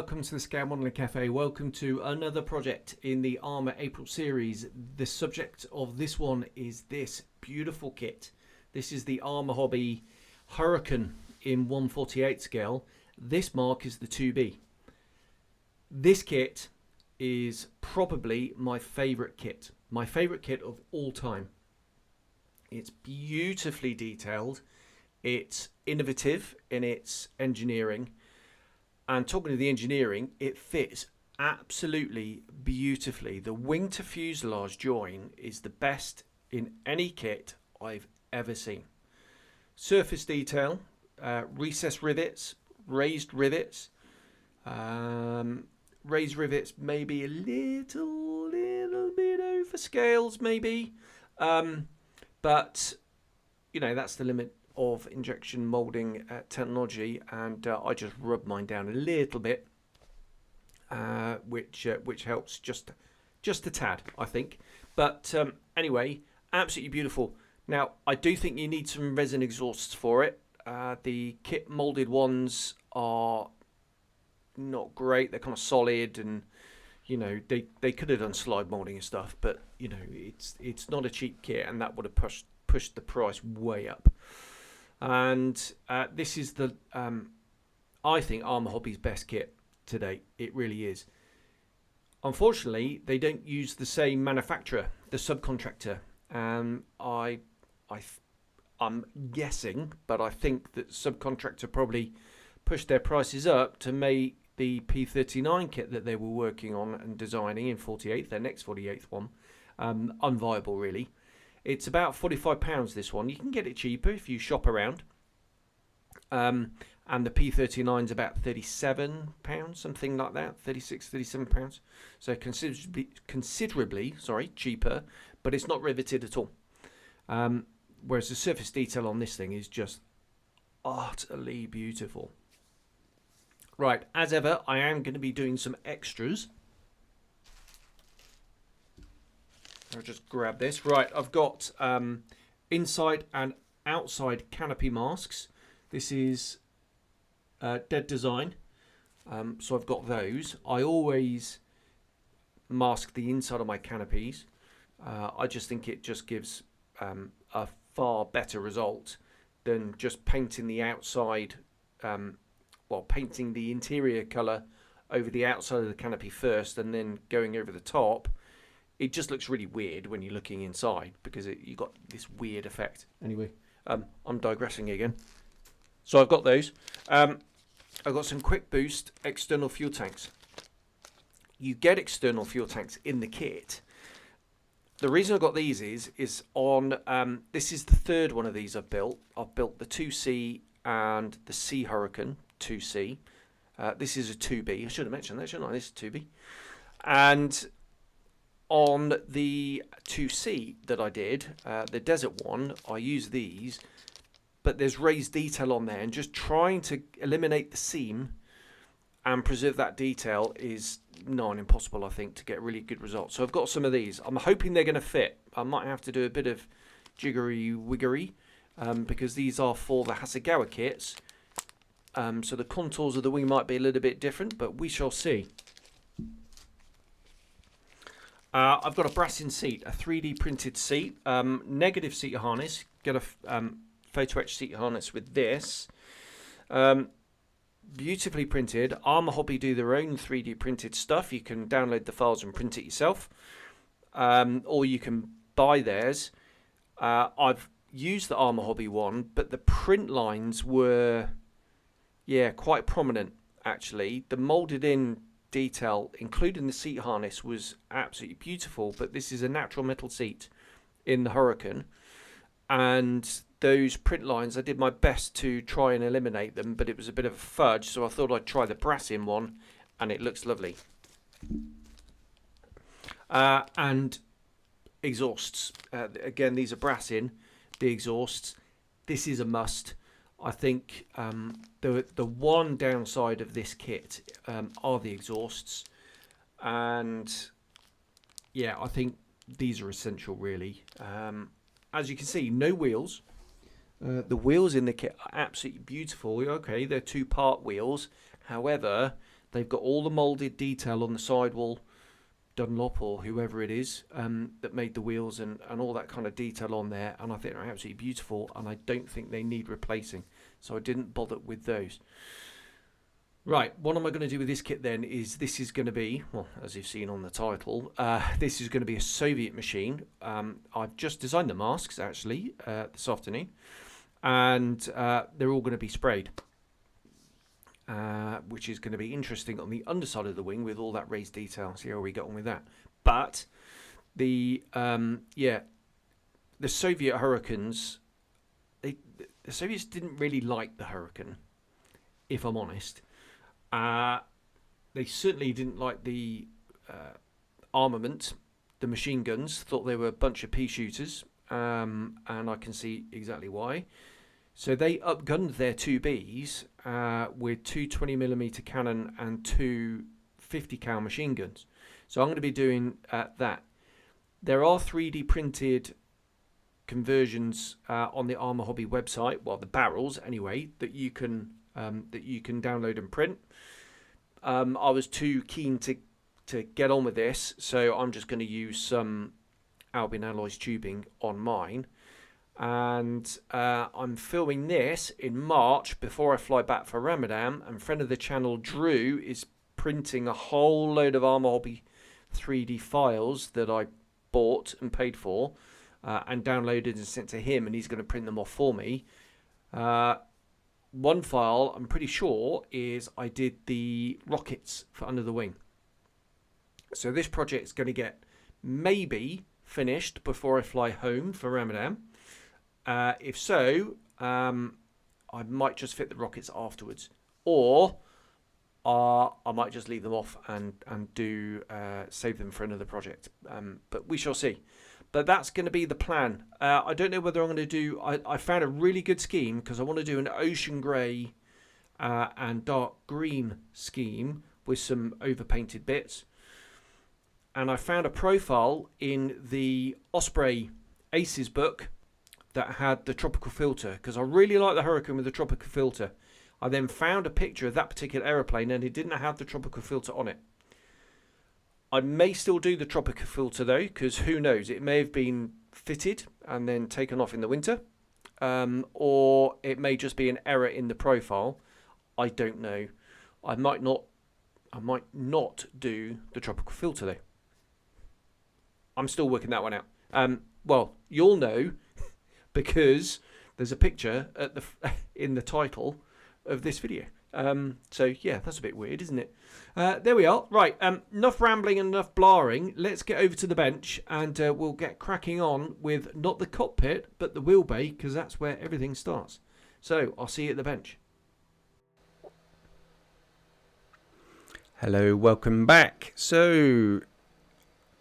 welcome to the Scale Modelling Cafe. Welcome to another project in the Arma April series. The subject of this one is this beautiful kit. This is the Arma Hobby Hurricane in 1/48 scale. This mark is the 2B. This kit is probably my favourite kit. My favourite kit of all time. It's beautifully detailed. It's innovative in its engineering. And talking of the engineering, it fits absolutely beautifully. The wing to fuselage join is the best in any kit I've ever seen. Surface detail, recessed rivets, raised rivets. Raised rivets maybe a little bit over scales maybe. But, you know, that's the limit of injection molding technology, and I just rub mine down a little bit, which helps just a tad, I think. But anyway, absolutely beautiful. Now, I do think you need some resin exhausts for it. The kit molded ones are not great. They're kind of solid, and you know they could have done slide molding and stuff, but you know it's not a cheap kit, and that would have pushed the price way up. And this is the I think Arma Hobby's best kit to date. It really is. Unfortunately, they don't use the same manufacturer, the subcontractor. I'm guessing, but I think that subcontractor probably pushed their prices up to make the P39 kit that they were working on and designing in 48, their next 48th one, unviable really. It's about £45 this one. You can get it cheaper if you shop around. And the P39 is about £37, something like that, £36, £37. So considerably cheaper, but it's not riveted at all. Whereas the surface detail on this thing is just utterly beautiful. Right, as ever, I am going to be doing some extras. I'll just grab this. Right, I've got inside and outside canopy masks. This is Dead Design. So I've got those. I always mask the inside of my canopies. I just think it just gives a far better result than just painting the outside, painting the interior colour over the outside of the canopy first and then going over the top. It just looks really weird when you're looking inside because you got this weird effect. Anyway, I'm digressing again. So I've got those. I've got some quick boost external fuel tanks. You get external fuel tanks in the kit. The reason I got these is on this is the third one of these I've built. I've built the 2C and the C Hurricane 2C. This is a 2B. I should have mentioned that, shouldn't I? This is 2B. And on the 2C that I did, the desert one, I use these, but there's raised detail on there, and just trying to eliminate the seam and preserve that detail is nigh impossible, I think, to get really good results. So I've got some of these. I'm hoping they're going to fit. I might have to do a bit of jiggery-wiggery because these are for the Hasegawa kits. So the contours of the wing might be a little bit different, but we shall see. I've got a Brassin seat, a 3D printed seat, negative seat harness. Get a photo etch seat harness with this. Beautifully printed. Arma Hobby do their own 3D printed stuff. You can download the files and print it yourself, or you can buy theirs. I've used the Arma Hobby one, but the print lines were, quite prominent actually. The molded in detail, including the seat harness, was absolutely beautiful, but this is a natural metal seat in the Hurricane, and those print lines, I did my best to try and eliminate them, but it was a bit of a fudge, so I thought I'd try the Brassin one, and it looks lovely. And exhausts, again, these are Brassin, the exhausts. This is a must. I think the one downside of this kit are the exhausts, and yeah, I think these are essential really. As you can see, no wheels. The wheels in the kit are absolutely beautiful. Okay, they're two-part wheels. However, They've got all the moulded detail on the sidewall, Dunlop or whoever it is that made the wheels and all that kind of detail on there, and I think they're absolutely beautiful, and I don't think they need replacing, so I didn't bother with those. Right, what am I going to do with this kit then is this is going to be, well, as you've seen on the title, this is going to be a Soviet machine. I've just designed the masks actually this afternoon, and they're all going to be sprayed, which is going to be interesting on the underside of the wing with all that raised detail. See how we get on with that. But the the Soviet Hurricanes, the Soviets didn't really like the Hurricane, if I'm honest. They certainly didn't like the armament, the machine guns. Thought they were a bunch of pea shooters, and I can see exactly why. So they upgunned their 2Bs with two 20mm cannon and two 50 cal machine guns. So I'm going to be doing that. There are 3D printed conversions on the Arma Hobby website, well, the barrels anyway, that you can download and print. I was too keen to get on with this, so I'm just going to use some Albion Alloys tubing on mine. And I'm filming this in March before I fly back for Ramadan, and friend of the channel Drew is printing a whole load of Arma Hobby 3D files that I bought and paid for and downloaded and sent to him, and he's going to print them off for me. One file, I'm pretty sure, is I did the rockets for Under the Wing. So this project's going to get maybe finished before I fly home for Ramadan. If so, I might just fit the rockets afterwards, or I might just leave them off and do save them for another project. But we shall see. But that's going to be the plan. I don't know whether I'm going to do... I found a really good scheme because I want to do an ocean grey and dark green scheme with some overpainted bits. And I found a profile in the Osprey Aces book that had the tropical filter, because I really like the Hurricane with the tropical filter. I then found a picture of that particular aeroplane and it didn't have the tropical filter on it. I may still do the tropical filter though, because who knows, it may have been fitted and then taken off in the winter, or it may just be an error in the profile. I don't know. I might not do the tropical filter though. I'm still working that one out. Well, you'll know because there's a picture at the in the title of this video. So yeah, that's a bit weird, isn't it? There we are. Right, enough rambling and enough blaring. Let's get over to the bench and we'll get cracking on with not the cockpit but the wheel bay, because that's where everything starts. So I'll see you at the bench. Hello, welcome back. So,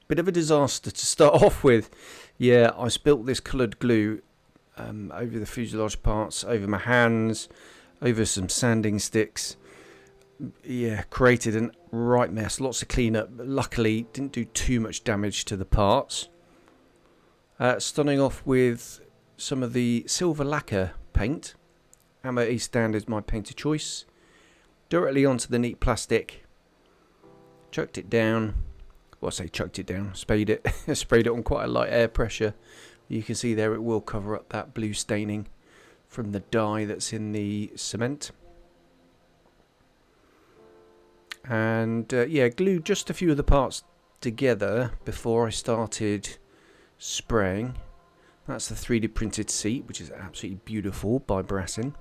bit of a disaster to start off with. Yeah, I spilt this coloured glue over the fuselage parts, over my hands, over some sanding sticks. Yeah, created a right mess. Lots of cleanup. Luckily, didn't do too much damage to the parts. Starting off with some of the silver lacquer paint. Arma April Standard is my paint of choice. Directly onto the neat plastic. Chucked it down. Well, I say chucked it down. Sprayed it. Sprayed it on quite a light air pressure. You can see there it will cover up that blue staining from the dye that's in the cement. And yeah, glued just a few of the parts together before I started spraying. That's the 3D printed seat, which is absolutely beautiful, by Brassin.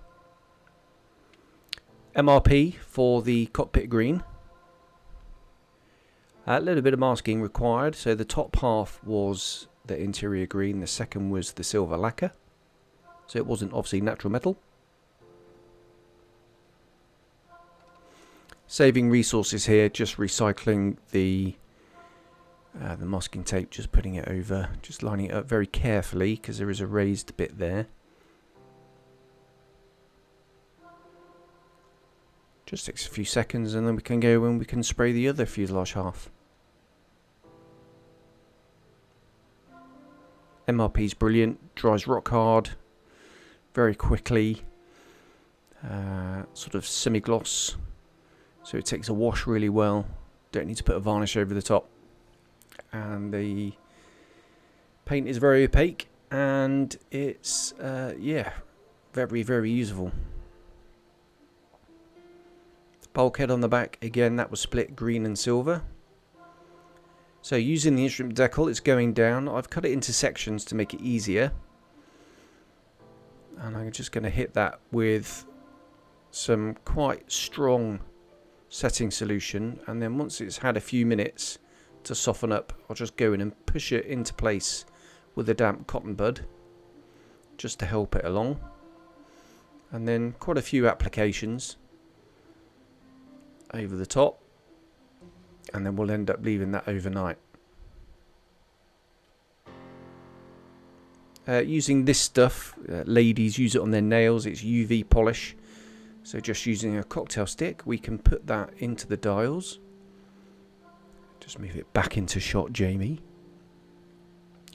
MRP for the cockpit green. A little bit of masking required. So the top half was the interior green, the second was the silver lacquer. So it wasn't obviously natural metal. Saving resources here, just recycling the masking tape, just putting it over, just lining it up very carefully because there is a raised bit there. Just takes a few seconds and then we can go and we can spray the other fuselage half. MRP's brilliant, dries rock hard very quickly, sort of semi-gloss so it takes a wash really well. Don't need to put a varnish over the top, and the paint is very opaque, and it's yeah, very, very usable. Bulkhead on the back, again, that was split green and silver. So using the instrument decal, it's going down. I've cut it into sections to make it easier, and I'm just going to hit that with some quite strong setting solution, and then once it's had a few minutes to soften up, I'll just go in and push it into place with a damp cotton bud just to help it along, and then quite a few applications over the top, and then we'll end up leaving that overnight. Using this stuff, ladies use it on their nails. It's UV polish, so just using a cocktail stick we can put that into the dials. Just move it back into shot, Jamie,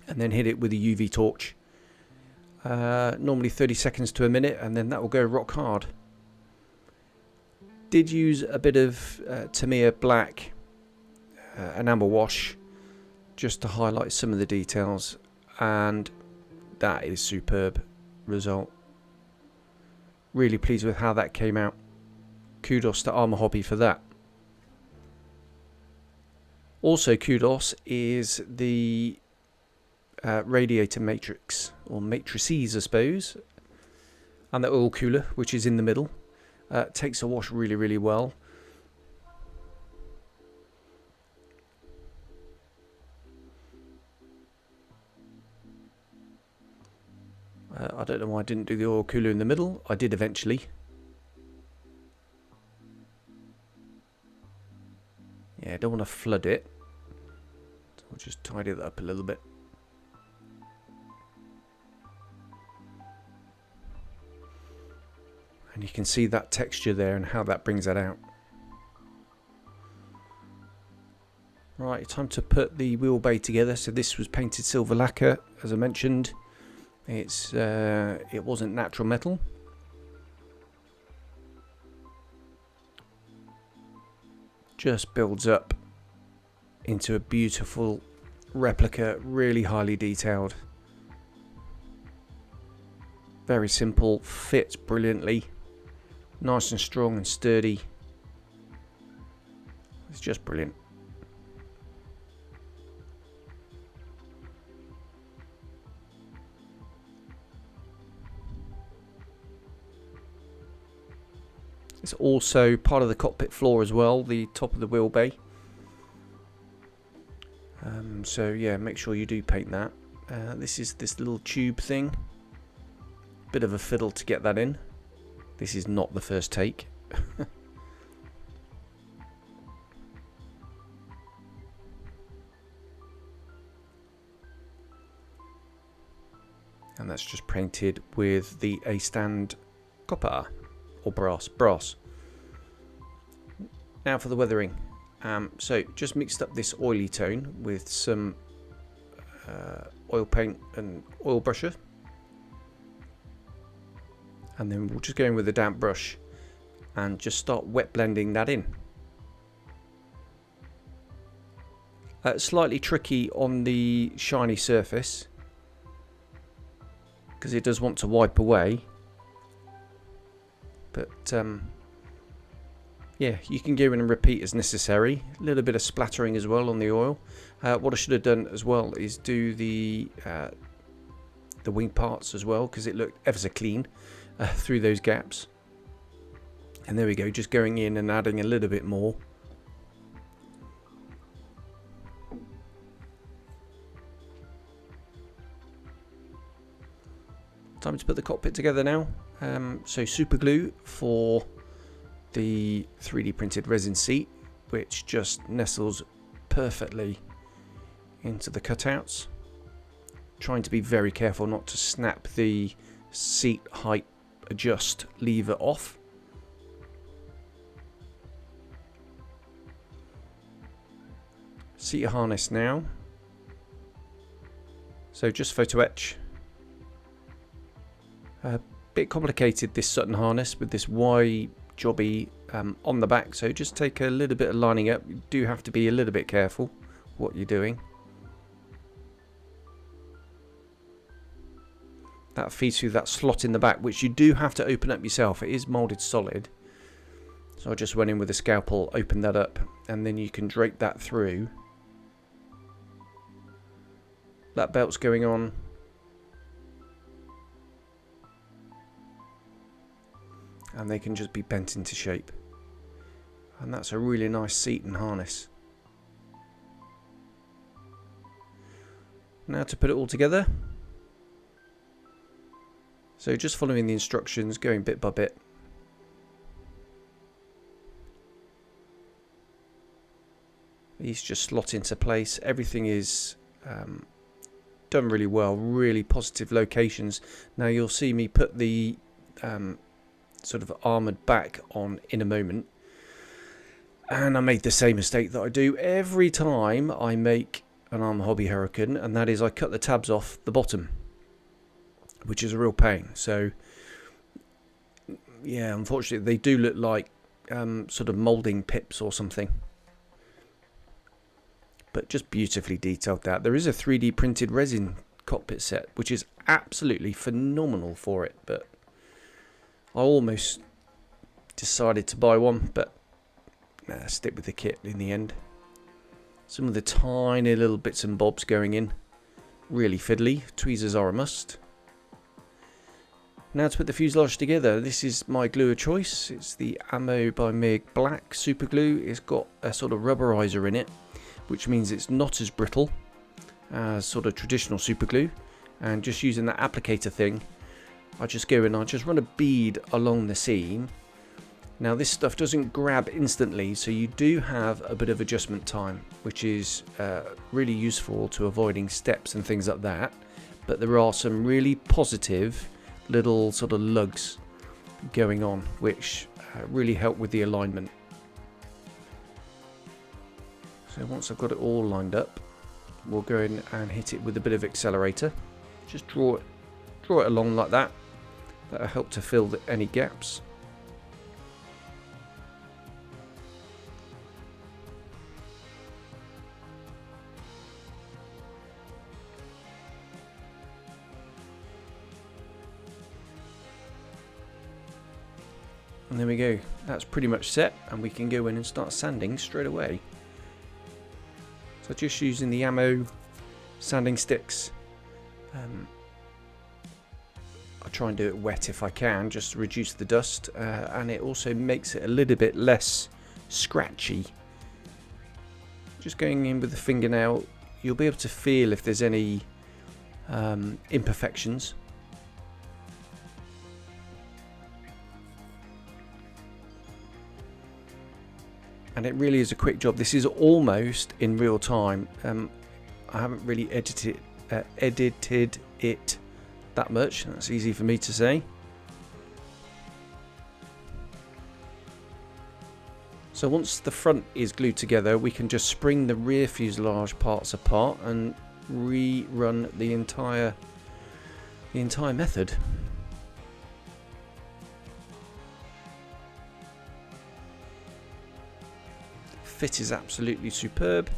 and then hit it with a UV torch, normally 30 seconds to a minute, and then that will go rock hard. Did use a bit of Tamiya black enamel wash just to highlight some of the details, and that is superb result. Really pleased with how that came out. Kudos to Arma Hobby for that. Also kudos is the radiator matrix, or matrices I suppose, and the oil cooler which is in the middle. Takes a wash really, really well. I don't know why I didn't do the oil cooler in the middle. I did eventually. Yeah, I don't want to flood it, so I'll just tidy that up a little bit. And you can see that texture there and how that brings that out. Right, time to put the wheel bay together. So this was painted silver lacquer, as I mentioned. It wasn't natural metal. Just builds up into a beautiful replica, really highly detailed. Very simple, fits brilliantly. Nice and strong and sturdy. It's just brilliant. It's also part of the cockpit floor as well, the top of the wheel bay. So yeah, make sure you do paint that. This is this little tube thing. Bit of a fiddle to get that in. This is not the first take. And that's just painted with the A-stand copper or brass. Now for the weathering. So just mixed up this oily tone with some oil paint and oil brusher. And then we'll just go in with a damp brush and just start wet blending that in. Slightly tricky on the shiny surface because it does want to wipe away, but yeah, you can go in and repeat as necessary. A little bit of splattering as well on the oil. What I should have done as well is do the wing parts as well, because it looked ever so clean through those gaps. And there we go, just going in and adding a little bit more. Time to put the cockpit together now. So super glue for the 3D printed resin seat, which just nestles perfectly into the cutouts. Trying to be very careful not to snap the seat height adjust lever off. Seat harness now. So just photo etch. A bit complicated, this Sutton harness with this Y jobby on the back, so just take a little bit of lining up. You do have to be a little bit careful what you're doing. That feeds through that slot in the back, which you do have to open up yourself. It is moulded solid. So I just went in with a scalpel, opened that up, and then you can drape that through. That belt's going on. And they can just be bent into shape. And that's a really nice seat and harness. Now to put it all together. So just following the instructions, going bit by bit. These just slot into place. Everything is done really well, really positive locations. Now you'll see me put the sort of armoured back on in a moment. And I made the same mistake that I do every time I make an Arma Hobby Hurricane, and that is I cut the tabs off the bottom, which is a real pain. So yeah, unfortunately they do look like sort of moulding pips or something, but just beautifully detailed. That there is a 3D printed resin cockpit set, which is absolutely phenomenal for it, but I almost decided to buy one, but nah, stick with the kit in the end. Some of the tiny little bits and bobs going in, really fiddly. Tweezers are a must. Now to put the fuselage together, this is my glue of choice. It's the Ammo by MIG Black super glue. It's got a sort of rubberizer in it, which means it's not as brittle as sort of traditional super glue. And just using that applicator thing, I just go in, I just run a bead along the seam. Now this stuff doesn't grab instantly, so you do have a bit of adjustment time, which is really useful to avoiding steps and things like that. But there are some really positive little sort of lugs going on, which really help with the alignment. So once I've got it all lined up, we'll go in and hit it with a bit of accelerator. Just draw it along like that. That'll help to fill any gaps. And there we go, that's pretty much set, and we can go in and start sanding straight away. So just using the Ammo sanding sticks. I try and do it wet if I can, just to reduce the dust, and it also makes it a little bit less scratchy. Just going in with the fingernail, you'll be able to feel if there's any imperfections. And it really is a quick job. This is almost in real time. I haven't really edited it that much. That's easy for me to say. So once the front is glued together, we can just spring the rear fuselage parts apart and rerun the entire method. Fit is absolutely superb.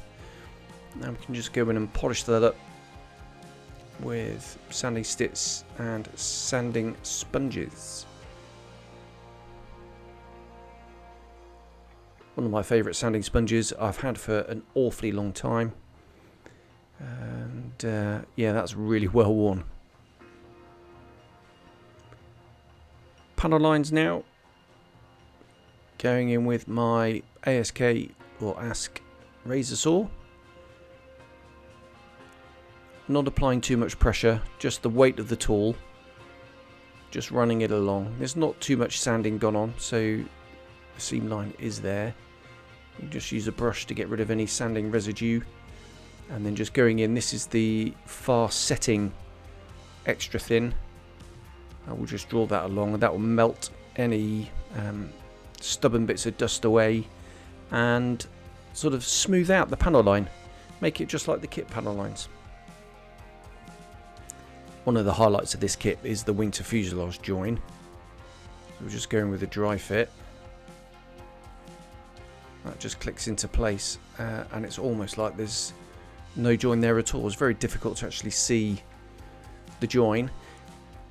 Now we can just go in and polish that up with sanding sticks and sanding sponges. One of my favourite sanding sponges I've had for an awfully long time, and yeah, that's really well worn. Panel lines now. Going in with my ASK or ASK razor saw. Not applying too much pressure, just the weight of the tool. Just running it along. There's not too much sanding gone on, so the seam line is there. You just use a brush to get rid of any sanding residue. And then just going in, this is the fast setting extra thin. I will just draw that along, and that will melt any stubborn bits of dust away and sort of smooth out the panel line, make it just like the kit panel lines. One of the highlights of this kit is the wing to fuselage join. So we're just going with a dry fit. That just clicks into place, and it's almost like there's no join there at all. It's very difficult to actually see the join.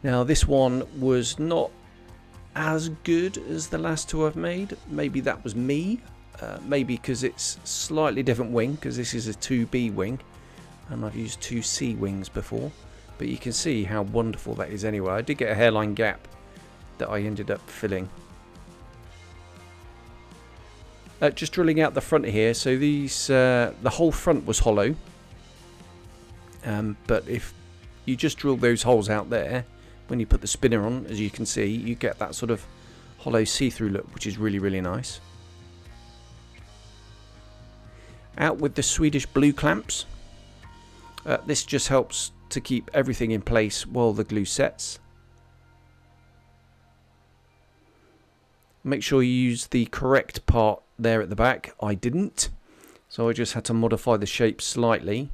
Now this one was not as good as the last two I've made. Maybe that was me. Maybe because it's slightly different wing, because this is a 2B wing and I've used 2C wings before. But you can see how wonderful that is anyway. I did get a hairline gap that I ended up filling. Just drilling out the front here. So these, the whole front was hollow. But if you just drill those holes out there, when you put the spinner on, as you can see, you get that sort of hollow see-through look, which is really, really nice. Out with the Swedish blue clamps. This just helps to keep everything in place while the glue sets. Make sure you use the correct part there at the back. I didn't, so I just had to modify the shape slightly.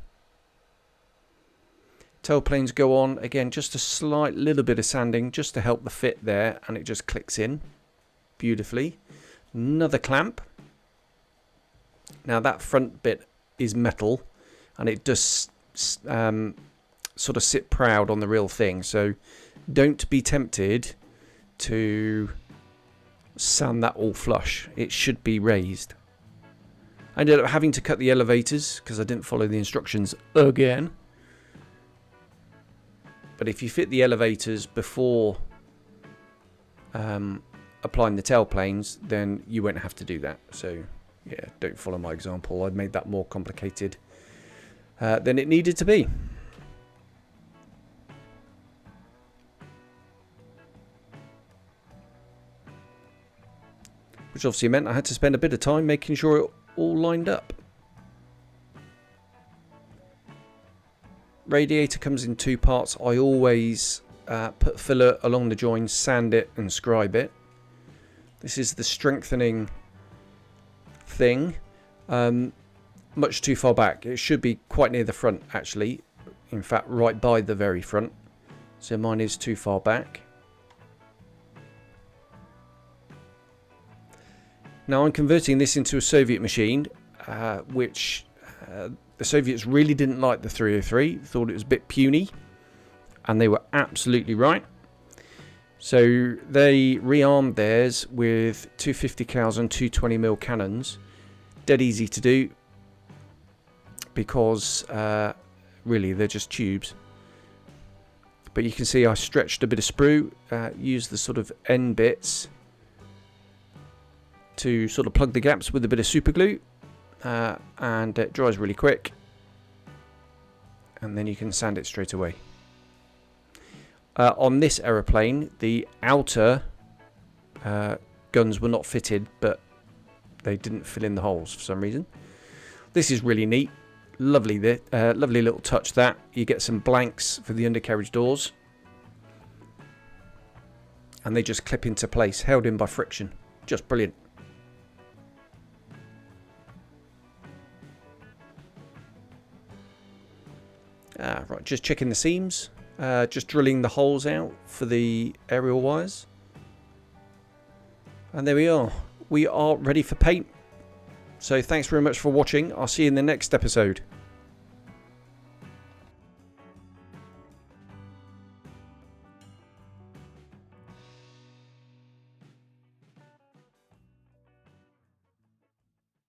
Tailplanes go on, again just a slight little bit of sanding just to help the fit there, and it just clicks in beautifully. Another clamp. Now that front bit is metal and it does sort of sit proud on the real thing, so don't be tempted to sand that all flush. It should be raised. I ended up having to cut the elevators because I didn't follow the instructions again. But if you fit the elevators before applying the tailplanes, then you won't have to do that. So yeah, don't follow my example. I'd made that more complicated than it needed to be. Which obviously meant I had to spend a bit of time making sure it all lined up. Radiator comes in two parts. I always put filler along the join, sand it and scribe it. This is the strengthening thing. Much too far back. It should be quite near the front actually. In fact, right by the very front. So mine is too far back. Now I'm converting this into a Soviet machine, which the Soviets really didn't like the 303, thought it was a bit puny, and they were absolutely right. So they rearmed theirs with 250 cals and 220mm cannons. Dead easy to do because really they're just tubes. But you can see I stretched a bit of sprue, used the sort of end bits to sort of plug the gaps with a bit of super glue, and it dries really quick, and then you can sand it straight away. On this aeroplane, the outer guns were not fitted, but they didn't fill in the holes for some reason. This is really neat. Lovely little touch that. You get some blanks for the undercarriage doors, and they just clip into place, held in by friction. Just brilliant. Right, just checking the seams, just drilling the holes out for the aerial wires, and there we are. We are ready for paint. So thanks very much for watching. I'll see you in the next episode.